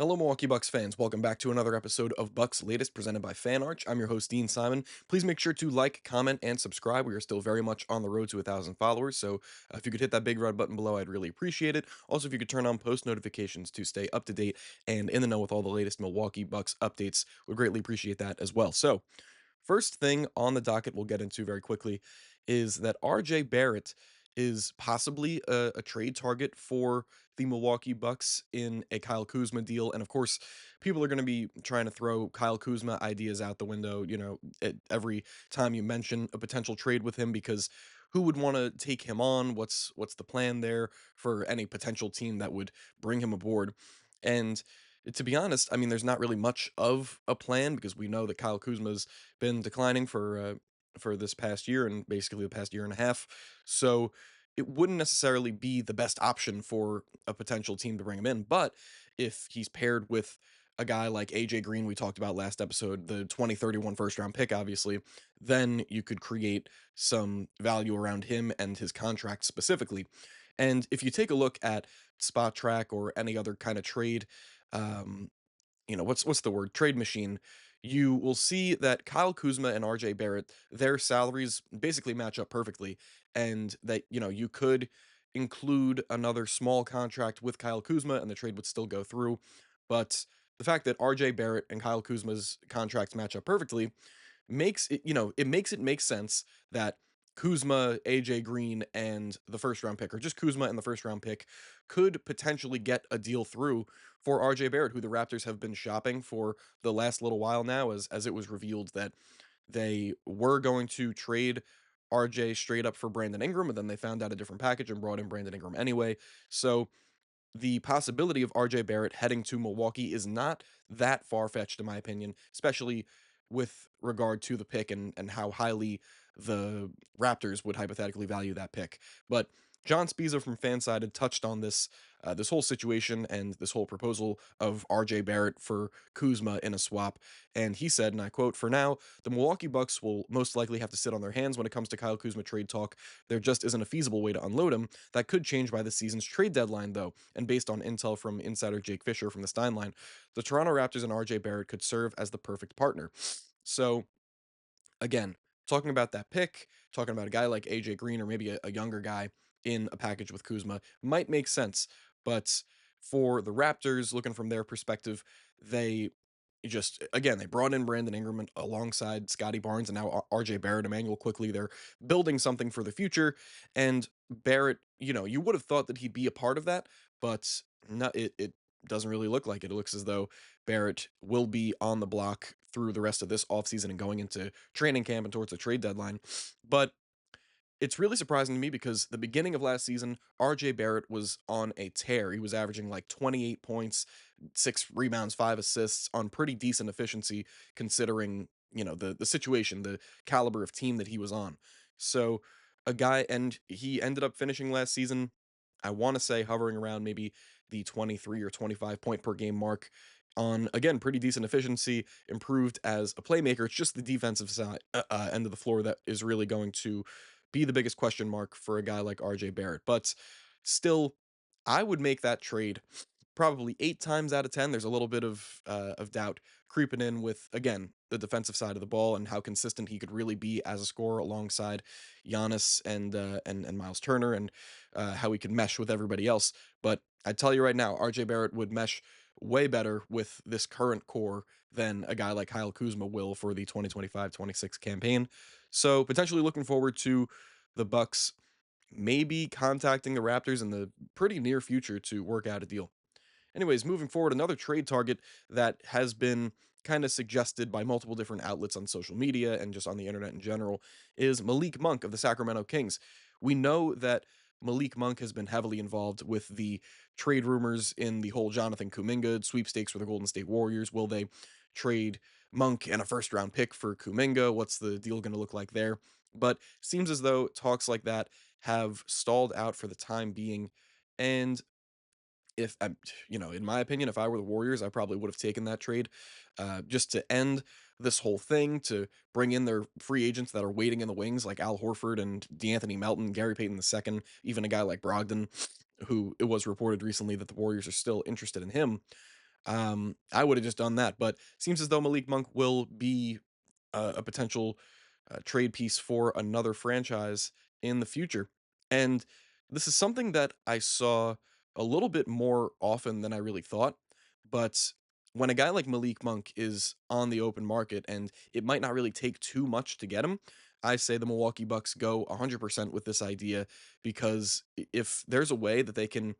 Hello, Milwaukee Bucks fans. Welcome back to another episode of Bucks Latest presented by FanArch. I'm your host, Dean Simon. Please make sure to like, comment, and subscribe. We are still very much on the road to 1,000 followers, so if you could hit that big red button below, I'd really appreciate it. Also, if you could turn on post notifications to stay up to date and in the know with all the latest Milwaukee Bucks updates, would greatly appreciate that as well. So, first thing on the docket we'll get into very quickly is that RJ Barrett is possibly a trade target for the Milwaukee Bucks in a Kyle Kuzma deal. And of course, people are going to be trying to throw Kyle Kuzma ideas out the window, every time you mention a potential trade with him because who would want to take him on? What's the plan there for any potential team that would bring him aboard? And to be honest, I mean, there's not really much of a plan because we know that Kyle Kuzma's been declining for this past year and basically the past year and a half. So it wouldn't necessarily be the best option for a potential team to bring him in. But if he's paired with a guy like AJ Green, we talked about last episode, the 2031 first round pick, obviously, then you could create some value around him and his contract specifically. And if you take a look at Spot Track or any other kind of trade, um, what's the word? Trade machine. You will see that Kyle Kuzma and RJ Barrett, their salaries basically match up perfectly, and that you could include another small contract with Kyle Kuzma, and the trade would still go through. But the fact that RJ Barrett and Kyle Kuzma's contracts match up perfectly makes it make sense that Kuzma, AJ Green, and the first round pick, or just Kuzma and the first round pick, could potentially get a deal through for RJ Barrett, who the Raptors have been shopping for the last little while now, as it was revealed that they were going to trade RJ straight up for Brandon Ingram, and then they found out a different package and brought in Brandon Ingram anyway. So the possibility of RJ Barrett heading to Milwaukee is not that far fetched, in my opinion, especially with regard to the pick and how highly the Raptors would hypothetically value that pick. But John Spiza from Fansided touched on this whole situation and this whole proposal of RJ Barrett for Kuzma in a swap, and he said, and I quote: "For now, the Milwaukee Bucks will most likely have to sit on their hands when it comes to Kyle Kuzma trade talk. There just isn't a feasible way to unload him. That could change by the season's trade deadline, though, and based on intel from insider Jake Fisher from the Steinline, the Toronto Raptors and RJ Barrett could serve as the perfect partner." So, again, talking about that pick, talking about a guy like AJ Green or maybe a younger guy in a package with Kuzma might make sense. But for the Raptors, looking from their perspective, they just again they brought in Brandon Ingram alongside Scotty Barnes and now RJ Barrett, Emmanuel quickly. They're building something for the future. And Barrett, you would have thought that he'd be a part of that, but not it doesn't really look like it. It looks as though Barrett will be on the block through the rest of this offseason and going into training camp and towards the trade deadline. But it's really surprising to me because the beginning of last season, RJ Barrett was on a tear. He was averaging like 28 points, 6 rebounds, 5 assists on pretty decent efficiency considering, the situation, the caliber of team that he was on. So, and he ended up finishing last season, I want to say hovering around maybe the 23 or 25 point per game mark on, again, pretty decent efficiency, improved as a playmaker. It's just the defensive side, end of the floor that is really going to be the biggest question mark for a guy like RJ Barrett. But still, I would make that trade probably 8 times out of 10. There's a little bit of doubt creeping in with, again, the defensive side of the ball and how consistent he could really be as a scorer alongside Giannis and Myles Turner, and how he could mesh with everybody else. But I tell you right now, RJ Barrett would mesh way better with this current core than a guy like Kyle Kuzma will for the 2025-26 campaign. So potentially looking forward to the Bucks maybe contacting the Raptors in the pretty near future to work out a deal. Anyways, moving forward, another trade target that has been kind of suggested by multiple different outlets on social media and just on the internet in general is Malik Monk of the Sacramento Kings. We know that Malik Monk has been heavily involved with the trade rumors in the whole Jonathan Kuminga sweepstakes for the Golden State Warriors. Will they trade Monk and a first round pick for Kuminga? What's the deal going to look like there? But seems as though talks like that have stalled out for the time being. And if I'm, in my opinion, if I were the Warriors, I probably would have taken that trade, just to end this whole thing, to bring in their free agents that are waiting in the wings, like Al Horford and De'Anthony Melton, Gary Payton II, even a guy like Brogdon, who it was reported recently that the Warriors are still interested in him. I would have just done that. But seems as though Malik Monk will be a potential trade piece for another franchise in the future. And this is something that I saw a little bit more often than I really thought. But when a guy like Malik Monk is on the open market and it might not really take too much to get him, I say the Milwaukee Bucks go 100% with this idea because if there's a way that they can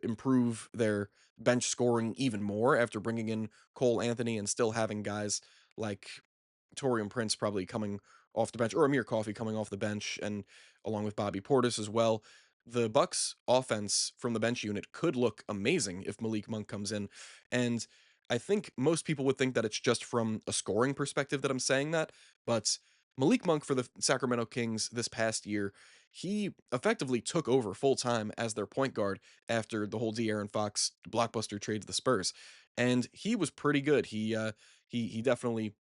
improve their bench scoring even more after bringing in Cole Anthony and still having guys like Torian Prince probably coming off the bench, or Amir Coffey coming off the bench, and along with Bobby Portis as well. The Bucks offense from the bench unit could look amazing if Malik Monk comes in. And I think most people would think that it's just from a scoring perspective that I'm saying that, but Malik Monk for the Sacramento Kings this past year, he effectively took over full time as their point guard after the whole De'Aaron Fox blockbuster trade to the Spurs, and he was pretty good. He definitely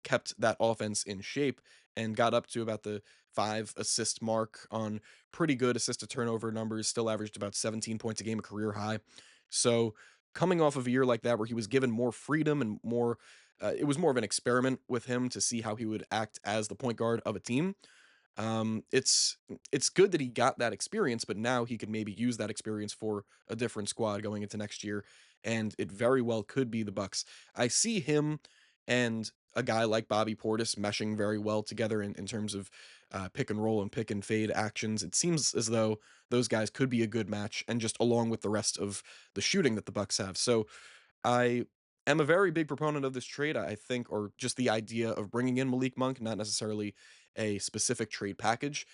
kept that offense in shape and got up to about the 5 assist mark on pretty good assist to turnover numbers, still averaged about 17 points a game, a career high. So, coming off of a year like that where he was given more freedom and more, it was more of an experiment with him to see how he would act as the point guard of a team. It's good that he got that experience, but now he could maybe use that experience for a different squad going into next year, and it very well could be the Bucks. I see him and a guy like Bobby Portis meshing very well together in terms of pick and roll and pick and fade actions. It seems as though those guys could be a good match, and just along with the rest of the shooting that the Bucks have. So I am a very big proponent of this trade, I think, or just the idea of bringing in Malik Monk, not necessarily a specific trade package,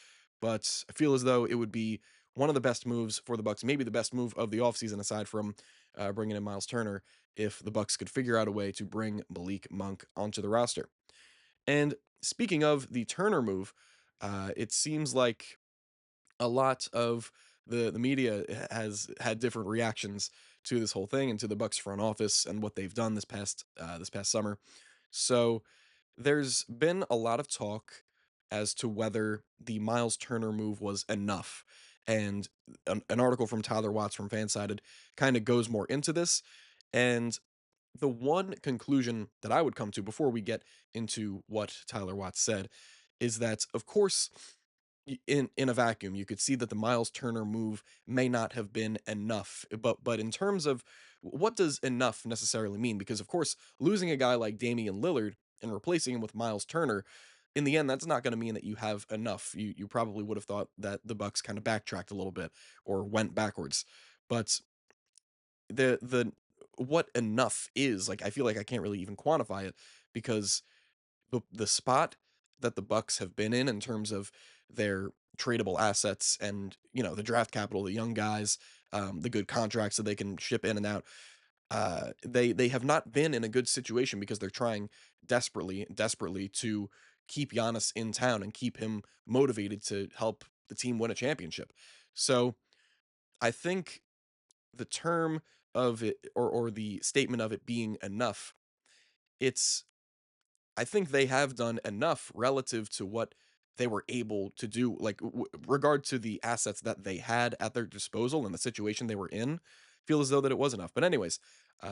but I feel as though it would be one of the best moves for the Bucks, maybe the best move of the offseason aside from bringing in Myles Turner, if the Bucks could figure out a way to bring Malik Monk onto the roster. And speaking of the Turner move, it seems like a lot of the media has had different reactions to this whole thing and to the Bucks front office and what they've done this past summer. So there's been a lot of talk as to whether the Myles Turner move was enough. And an article from Tyler Watts from Fansided kind of goes more into this. And the one conclusion that I would come to before we get into what Tyler Watts said is that, of course, in a vacuum, you could see that the Myles Turner move may not have been enough. But in terms of what does enough necessarily mean? Because of course, losing a guy like Damian Lillard and replacing him with Myles Turner, in the end, that's not going to mean that you have enough. You probably would have thought that the Bucks kind of backtracked a little bit or went backwards. But the what enough is, like, I feel like I can't really even quantify it because the spot that the Bucks have been in terms of their tradable assets and, the draft capital, the young guys, the good contracts that they can ship in and out. They have not been in a good situation because they're trying desperately to keep Giannis in town and keep him motivated to help the team win a championship. So I think the term of it, or the statement of it being enough, it's I think they have done enough relative to what they were able to do, like regard to the assets that they had at their disposal and the situation they were in. Feel as though that it was enough. But anyways,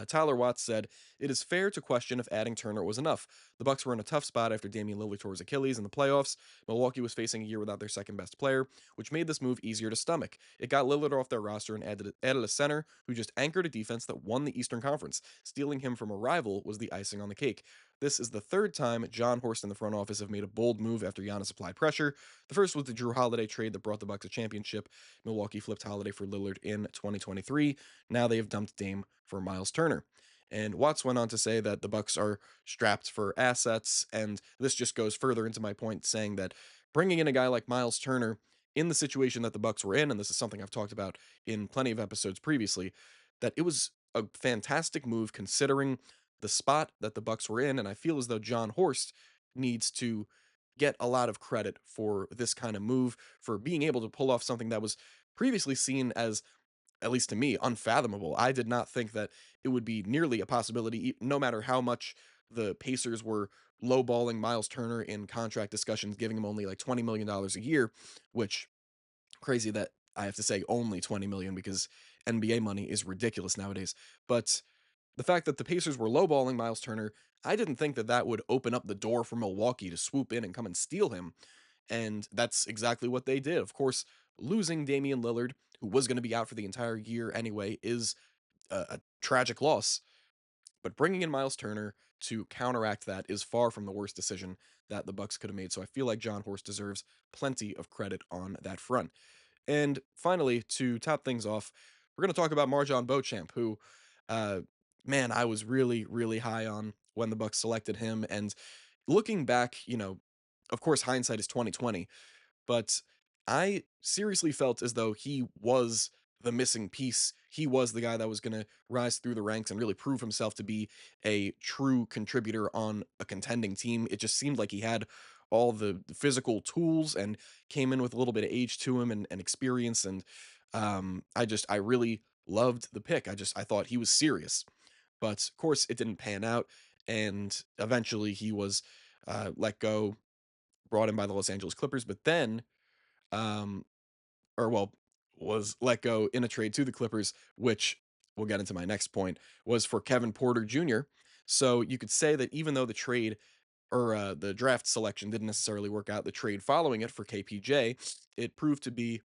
Tyler Watts said it is fair to question if adding Turner was enough. The Bucks were in a tough spot after Damian Lillard tore his Achilles in the playoffs. Milwaukee was facing a year without their second best player, which made this move easier to stomach. It got Lillard off their roster and added a center who just anchored a defense that won the Eastern Conference. Stealing him from a rival was the icing on the cake. This is the third time John Horst and the front office have made a bold move after Giannis applied pressure. The first was the Drew Holiday trade that brought the Bucks a championship. Milwaukee flipped Holiday for Lillard in 2023. Now they have dumped Dame for Myles Turner. And Watts went on to say that the Bucks are strapped for assets, and this just goes further into my point, saying that bringing in a guy like Myles Turner in the situation that the Bucks were in, and this is something I've talked about in plenty of episodes previously, that it was a fantastic move considering the spot that the Bucks were in, and I feel as though John Horst needs to get a lot of credit for this kind of move, for being able to pull off something that was previously seen as, at least to me, unfathomable. I did not think that it would be nearly a possibility, no matter how much the Pacers were lowballing Myles Turner in contract discussions, giving him only like $20 million a year, which crazy that I have to say only 20 million because NBA money is ridiculous nowadays. But the fact that the Pacers were lowballing Myles Turner, I didn't think that that would open up the door for Milwaukee to swoop in and come and steal him. And that's exactly what they did. Of course, losing Damian Lillard, who was going to be out for the entire year anyway, is a tragic loss. But bringing in Myles Turner to counteract that is far from the worst decision that the Bucks could have made. So I feel like John Horst deserves plenty of credit on that front. And finally, to top things off, we're going to talk about Marjon Bochamp, who, uh, man, I was really, really high on when the Bucks selected him. And looking back, of course, hindsight is 2020, but I seriously felt as though he was the missing piece. He was the guy that was going to rise through the ranks and really prove himself to be a true contributor on a contending team. It just seemed like he had all the physical tools and came in with a little bit of age to him and experience. And I really loved the pick. I thought he was serious, but of course it didn't pan out. And eventually he was let go, brought in by the Los Angeles Clippers, but then um, or well, was let go in a trade to the Clippers, which we'll get into my next point, was for Kevin Porter Jr. So you could say that even though the trade or the draft selection didn't necessarily work out, the trade following it for KPJ, it proved to be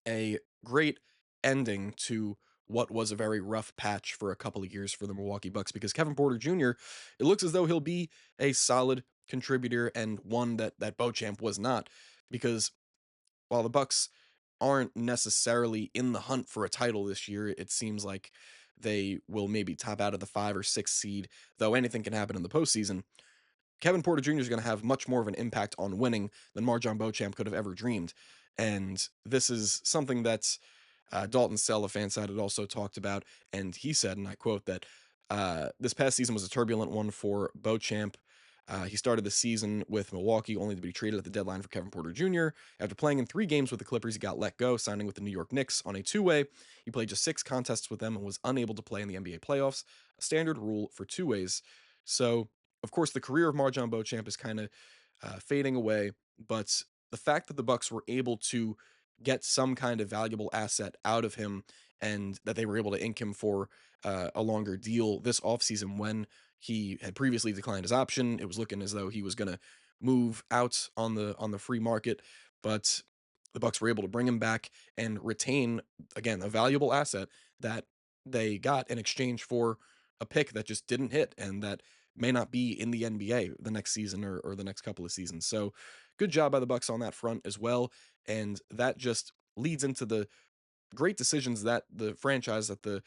a great ending to what was a very rough patch for a couple of years for the Milwaukee Bucks because Kevin Porter Jr., it looks as though he'll be a solid contributor and one that Bochamp was not because while the Bucks aren't necessarily in the hunt for a title this year, it seems like they will maybe top out of the 5 or 6 seed, though anything can happen in the postseason. Kevin Porter Jr. is going to have much more of an impact on winning than Marjon Beauchamp could have ever dreamed. And this is something that Dalton Sell, a fan side, had also talked about. And he said, and I quote, that this past season was a turbulent one for Beauchamp. He started the season with Milwaukee, only to be traded at the deadline for Kevin Porter Jr. After playing in 3 games with the Clippers, he got let go, signing with the New York Knicks on a two-way. He played just 6 contests with them and was unable to play in the NBA playoffs, a standard rule for two-ways. So, of course, the career of Marjon Beauchamp is kind of fading away, but the fact that the Bucks were able to get some kind of valuable asset out of him and that they were able to ink him for a longer deal this offseason when he had previously declined his option. It was looking as though he was going to move out on the free market, but the Bucks were able to bring him back and retain again a valuable asset that they got in exchange for a pick that just didn't hit and that may not be in the NBA the next season or the next couple of seasons. So good job by the Bucks on that front as well. And that just leads into the great decisions that the franchise, that the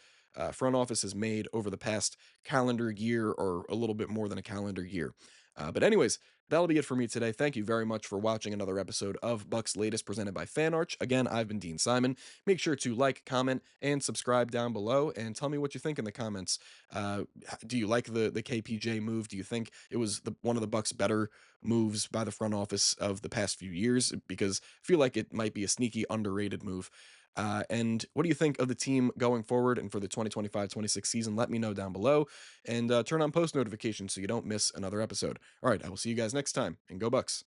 front office has made over the past calendar year or a little bit more than a calendar year. But, anyways, that'll be it for me today. Thank you very much for watching another episode of Bucks Latest presented by FanArch. Again, I've been Dean Simon. Make sure to like, comment, and subscribe down below and tell me what you think in the comments. Do you like the KPJ move? Do you think it was one of the Bucks' better moves by the front office of the past few years? Because I feel like it might be a sneaky underrated move. And what do you think of the team going forward and for the 2025-26 season? Let me know down below and turn on post notifications so you don't miss another episode. All right, I will see you guys next time and go Bucks.